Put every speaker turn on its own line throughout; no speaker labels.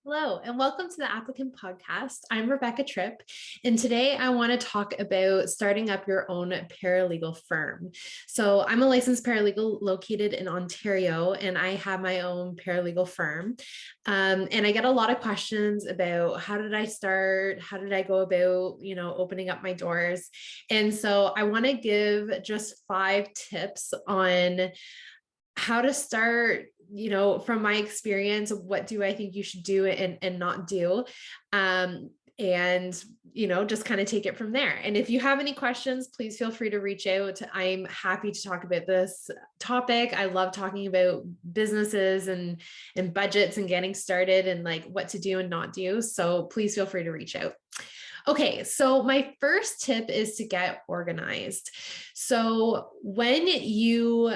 Hello, and welcome to the Applicant Podcast. I'm Rebecca Tripp, and today I want to talk about starting up your own paralegal firm. So, I'm a licensed paralegal located in Ontario, and I have my own paralegal firm. And I get a lot of questions about how did I start? How did I go about, opening up my doors? And so, I want to give just 5 tips on how to start, from my experience, what do I think you should do and not do? And just kind of take it from there. And if you have any questions, please feel free to reach out. I'm happy to talk about this topic. I love talking about businesses and budgets and getting started and like what to do and not do. So please feel free to reach out. Okay, so my first tip is to get organized. So when you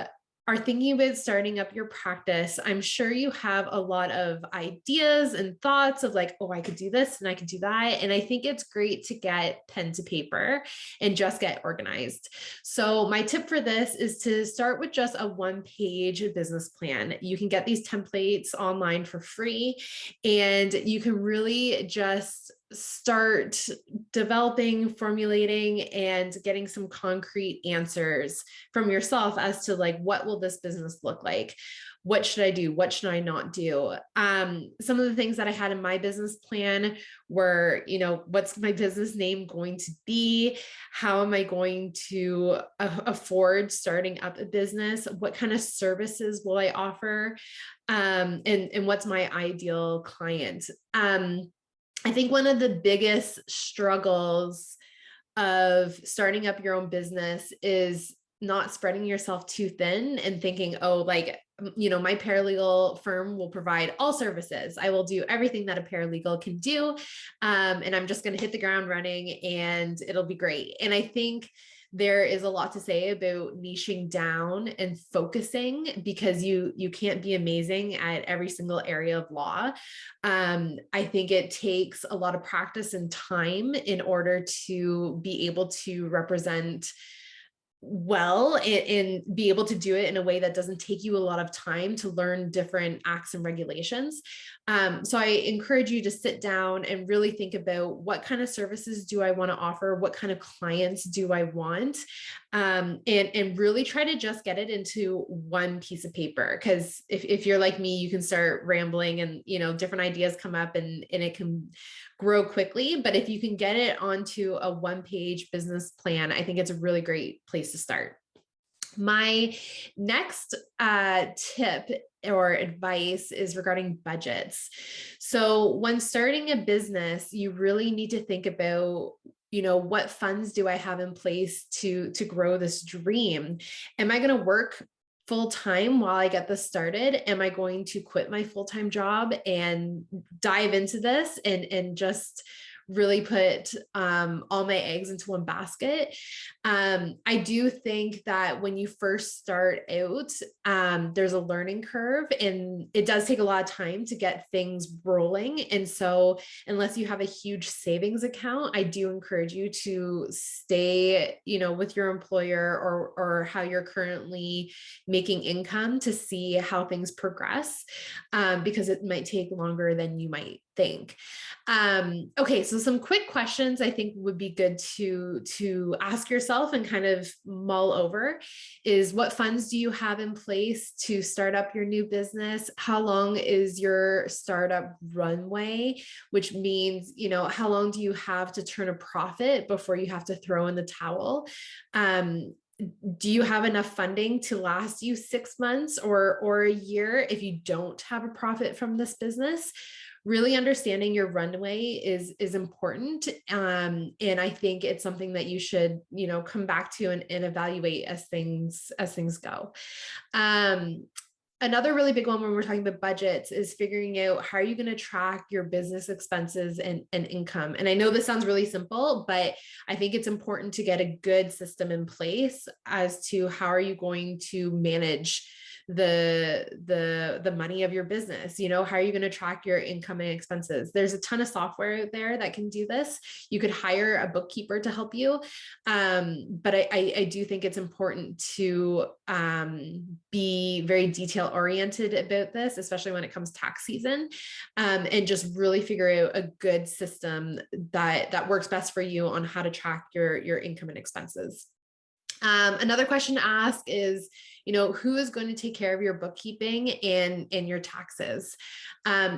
are thinking about starting up your practice, I'm sure you have a lot of ideas and thoughts of like, oh, I could do this and I could do that. And I think it's great to get pen to paper and just get organized. So my tip for this is to start with just a one-page business plan. You can get these templates online for free, and you can really just start developing, formulating, and getting some concrete answers from yourself as to like, what will this business look like? What should I do? What should I not do? Some of the things that I had in my business plan were, what's my business name going to be? How am I going to afford starting up a business? What kind of services will I offer? And what's my ideal client? I think one of the biggest struggles of starting up your own business is not spreading yourself too thin and thinking, oh, like, my paralegal firm will provide all services. I will do everything that a paralegal can do. And I'm just going to hit the ground running and it'll be great. And I think there is a lot to say about niching down and focusing, because you can't be amazing at every single area of law. I think it takes a lot of practice and time in order to be able to represent well and be able to do it in a way that doesn't take you a lot of time to learn different acts and regulations. So I encourage you to sit down and really think about what kind of services do I want to offer? What kind of clients do I want? And really try to just get it into one piece of paper. Because if you're like me, you can start rambling and, different ideas come up and it can grow quickly. But if you can get it onto a one-page business plan, I think it's a really great place to start. My next tip or advice is regarding budgets. So when starting a business, you really need to think about, what funds do I have in place to grow this dream? Am I going to work full time while I get this started? Am I going to quit my full-time job and dive into this and just really put all my eggs into one basket? I do think that when you first start out, there's a learning curve and it does take a lot of time to get things rolling. And so unless you have a huge savings account, I do encourage you to stay, with your employer or how you're currently making income to see how things progress, because it might take longer than you might think. Okay, so some quick questions I think would be good to ask yourself and kind of mull over is, what funds do you have in place to start up your new business? How long is your startup runway? Which means, how long do you have to turn a profit before you have to throw in the towel? Do you have enough funding to last you 6 months or a year if you don't have a profit from this business? Really understanding your runway is important. And I think it's something that you should, come back to and evaluate as things go. Another really big one when we're talking about budgets is figuring out how are you going to track your business expenses and income. And I know this sounds really simple, but I think it's important to get a good system in place as to how are you going to manage the money of your business. You know, how are you going to track your income and expenses? There's a ton of software out there that can do this. You could hire a bookkeeper to help you. But I do think it's important to be very detail oriented about this, especially when it comes tax season, and just really figure out a good system that works best for you on how to track your income and expenses. Another question to ask is, you know, who is going to take care of your bookkeeping and your taxes?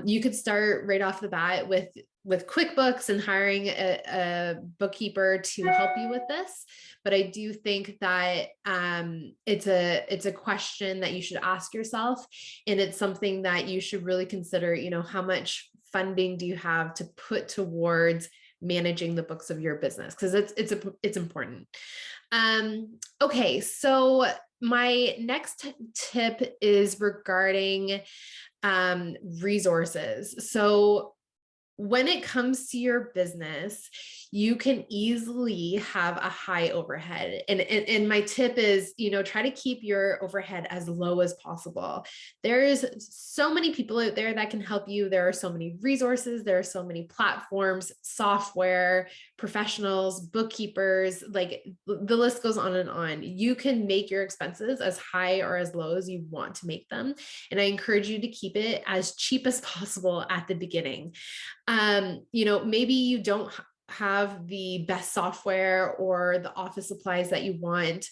You could start right off the bat with QuickBooks and hiring a bookkeeper to help you with this. But I do think that it's a question that you should ask yourself, and it's something that you should really consider. You know, how much funding do you have to put towards managing the books of your business? Because it's important. Okay, so my next tip is regarding resources. So when it comes to your business, you can easily have a high overhead. And my tip is, you know, try to keep your overhead as low as possible. There's so many people out there that can help you. There are so many resources. There are so many platforms, software, professionals, bookkeepers, like the list goes on and on. You can make your expenses as high or as low as you want to make them. And I encourage you to keep it as cheap as possible at the beginning. You know, maybe you don't have the best software or the office supplies that you want,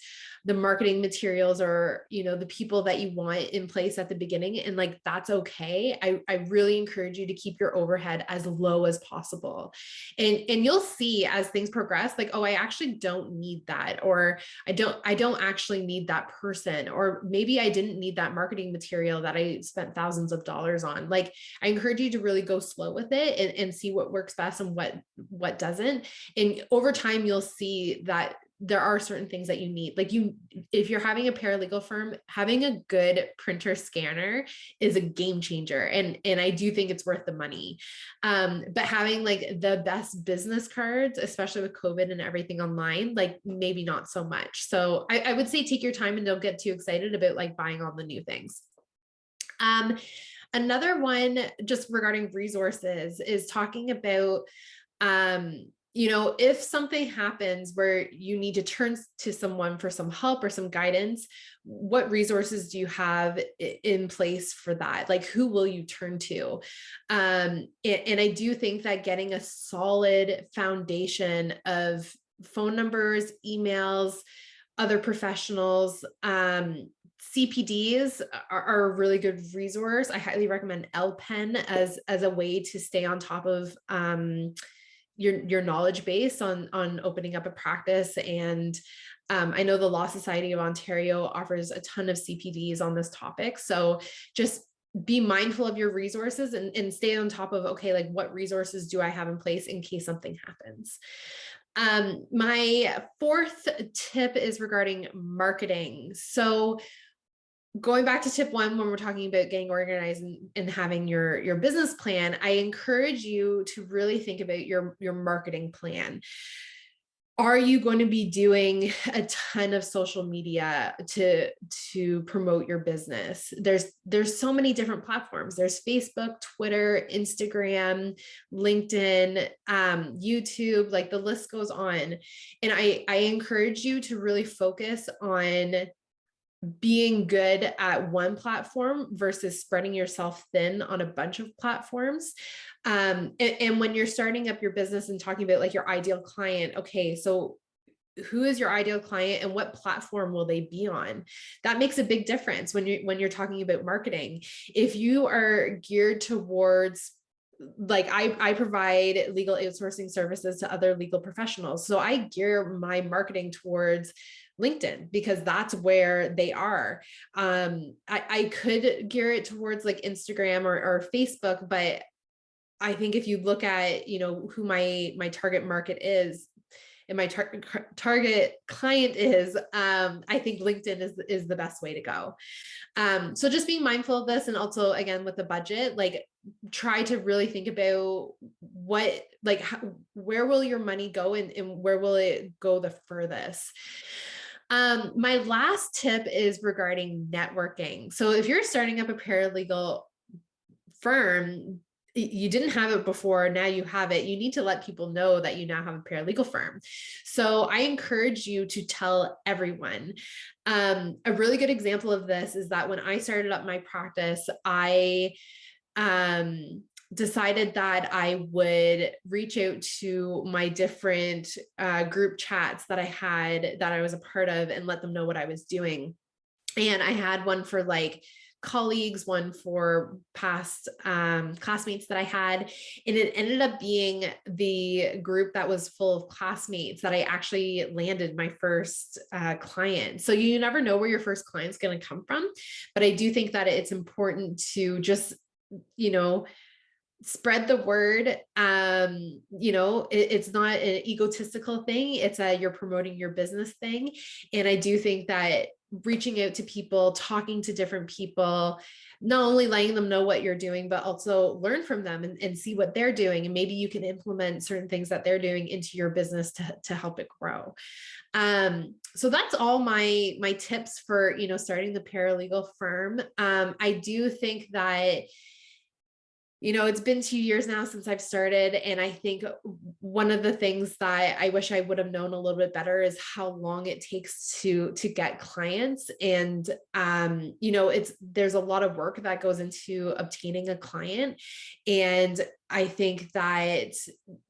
the marketing materials, or, you know, the people that you want in place at the beginning. And like, that's okay. I really encourage you to keep your overhead as low as possible. And you'll see as things progress, like, oh, I actually don't need that, or I don't actually need that person, or maybe I didn't need that marketing material that I spent thousands of dollars on. Like, I encourage you to really go slow with it and see what works best and what doesn't. And over time, you'll see that there are certain things that you need. Like, if you're having a paralegal firm, having a good printer scanner is a game changer. And I do think it's worth the money. But having like the best business cards, especially with COVID and everything online, like maybe not so much. So I would say take your time and don't get too excited about like buying all the new things. Another one just regarding resources is talking about, you know, if something happens where you need to turn to someone for some help or some guidance, what resources do you have in place for that? Like, who will you turn to? And I do think that getting a solid foundation of phone numbers, emails, other professionals, CPDs are a really good resource. I highly recommend LPEN as a way to stay on top of your knowledge base on opening up a practice. And I know the Law Society of Ontario offers a ton of CPDs on this topic. So just be mindful of your resources and stay on top of, okay, like what resources do I have in place in case something happens? My fourth tip is regarding marketing. So going back to tip one, when we're talking about getting organized and having your business plan, I encourage you to really think about your marketing plan. Are you going to be doing a ton of social media to promote your business? There's so many different platforms. There's Facebook, Twitter, Instagram, LinkedIn, YouTube, like the list goes on. And I encourage you to really focus on being good at one platform versus spreading yourself thin on a bunch of platforms. And when you're starting up your business and talking about like your ideal client, okay, so who is your ideal client and what platform will they be on? That makes a big difference when you're talking about marketing. If you are geared towards, like, I provide legal outsourcing services to other legal professionals. So I gear my marketing towards LinkedIn because that's where they are. I could gear it towards like Instagram or Facebook, but I think if you look at, you know, who my target market is and my target client is, I think LinkedIn is the best way to go. So just being mindful of this, and also again with the budget, like try to really think about what, like, where will your money go and where will it go the furthest? My last tip is regarding networking. So if you're starting up a paralegal firm, you didn't have it before, now you have it, you need to let people know that you now have a paralegal firm. So I encourage you to tell everyone. A really good example of this is that when I started up my practice, I decided that I would reach out to my different group chats that I had, that I was a part of, and let them know what I was doing. And I had one for like colleagues, one for past classmates that I had. And it ended up being the group that was full of classmates that I actually landed my first client. So you never know where your first client's going to come from. But I do think that it's important to just, spread the word. It's not an egotistical thing. It's you're promoting your business thing. And I do think that reaching out to people, talking to different people, not only letting them know what you're doing, but also learn from them and see what they're doing. And maybe you can implement certain things that they're doing into your business to help it grow. So that's all my tips for, starting the paralegal firm. I do think that it's been 2 years now since I've started. And I think one of the things that I wish I would have known a little bit better is how long it takes to get clients. And, there's a lot of work that goes into obtaining a client. And I think that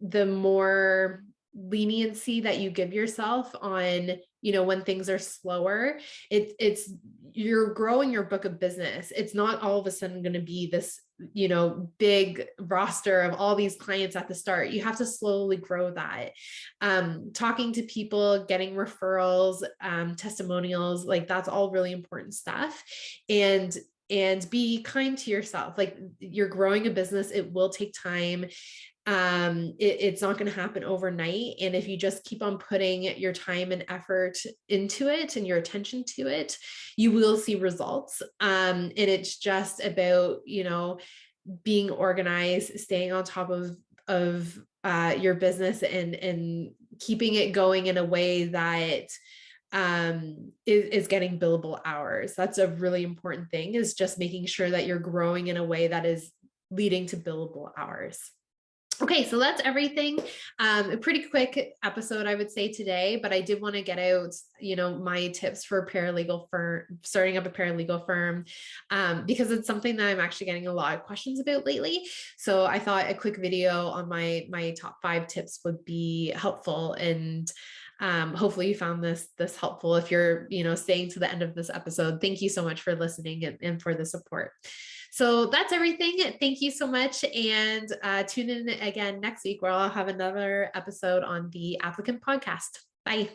the more leniency that you give yourself on, when things are slower, it's you're growing your book of business. It's not all of a sudden going to be this, big roster of all these clients at the start. You have to slowly grow that. Talking to people, getting referrals, testimonials, like that's all really important stuff. And be kind to yourself. Like, you're growing a business. It will take time. It's not going to happen overnight. And if you just keep on putting your time and effort into it and your attention to it, you will see results. And it's just about, being organized, staying on top of your business and keeping it going in a way that is getting billable hours. That's a really important thing, is just making sure that you're growing in a way that is leading to billable hours. Okay, so that's everything. A pretty quick episode, I would say, today, but I did want to get out, my tips for paralegal firm, starting up a paralegal firm, because it's something that I'm actually getting a lot of questions about lately. So I thought a quick video on my top 5 tips would be helpful. And hopefully you found this helpful. If you're, staying to the end of this episode, thank you so much for listening and for the support. So that's everything. Thank you so much. And tune in again next week, where I'll have another episode on the Applicant Podcast. Bye.